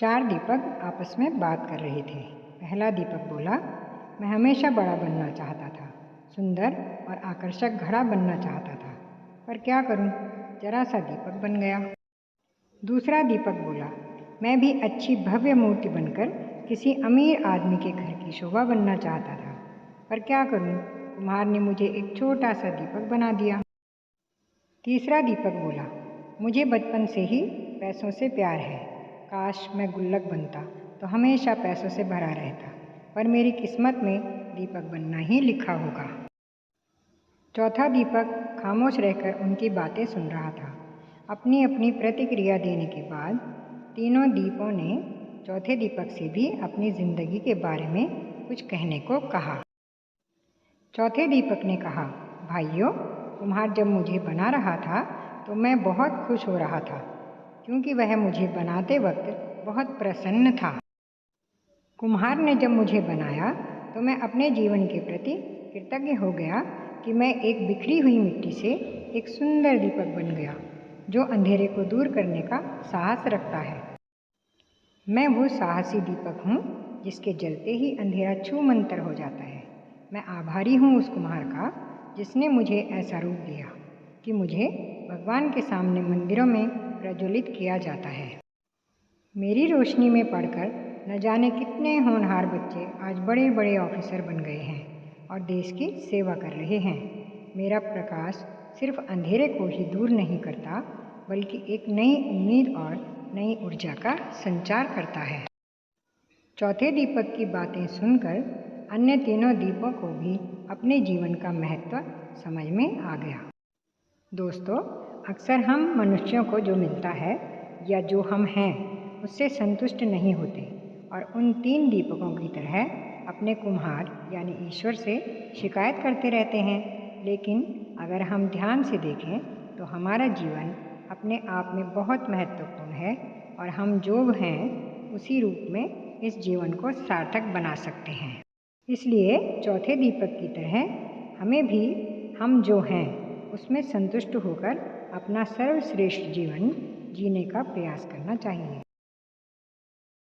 चार दीपक आपस में बात कर रहे थे। पहला दीपक बोला, मैं हमेशा बड़ा बनना चाहता था, सुंदर और आकर्षक घड़ा बनना चाहता था, पर क्या करूं, जरा सा दीपक बन गया। दूसरा दीपक बोला, मैं भी अच्छी भव्य मूर्ति बनकर किसी अमीर आदमी के घर की शोभा बनना चाहता था, पर क्या करूं, कुम्हार ने मुझे एक छोटा सा दीपक बना दिया। तीसरा दीपक बोला, मुझे बचपन से ही पैसों से प्यार है, काश मैं गुल्लक बनता तो हमेशा पैसों से भरा रहता, पर मेरी किस्मत में दीपक बनना ही लिखा होगा। चौथा दीपक खामोश रहकर उनकी बातें सुन रहा था। अपनी अपनी प्रतिक्रिया देने के बाद तीनों दीपों ने चौथे दीपक से भी अपनी जिंदगी के बारे में कुछ कहने को कहा। चौथे दीपक ने कहा, भाइयों, कुम्हार जब मुझे बना रहा था तो मैं बहुत खुश हो रहा था, क्योंकि वह मुझे बनाते वक्त बहुत प्रसन्न था। कुम्हार ने जब मुझे बनाया तो मैं अपने जीवन के प्रति कृतज्ञ हो गया कि मैं एक बिखरी हुई मिट्टी से एक सुंदर दीपक बन गया, जो अंधेरे को दूर करने का साहस रखता है। मैं वो साहसी दीपक हूँ जिसके जलते ही अंधेरा छूमंतर हो जाता है। मैं आभारी हूँ उस कुम्हार का जिसने मुझे ऐसा रूप दिया कि मुझे भगवान के सामने मंदिरों में प्रज्वलित किया जाता है। मेरी रोशनी में पढ़कर न जाने कितने होनहार बच्चे आज बड़े बड़े ऑफिसर बन गए हैं और देश की सेवा कर रहे हैं। मेरा प्रकाश सिर्फ अंधेरे को ही दूर नहीं करता, बल्कि एक नई उम्मीद और नई ऊर्जा का संचार करता है। चौथे दीपक की बातें सुनकर अन्य तीनों दीपों को भी अपने जीवन का महत्व समझ में आ गया। दोस्तों, अक्सर हम मनुष्यों को जो मिलता है या जो हम हैं उससे संतुष्ट नहीं होते और उन तीन दीपकों की तरह अपने कुम्हार यानी ईश्वर से शिकायत करते रहते हैं। लेकिन अगर हम ध्यान से देखें तो हमारा जीवन अपने आप में बहुत महत्वपूर्ण है और हम जो हैं उसी रूप में इस जीवन को सार्थक बना सकते हैं। इसलिए चौथे दीपक की तरह हमें भी हम जो हैं उसमें संतुष्ट होकर अपना सर्वश्रेष्ठ जीवन जीने का प्रयास करना चाहिए।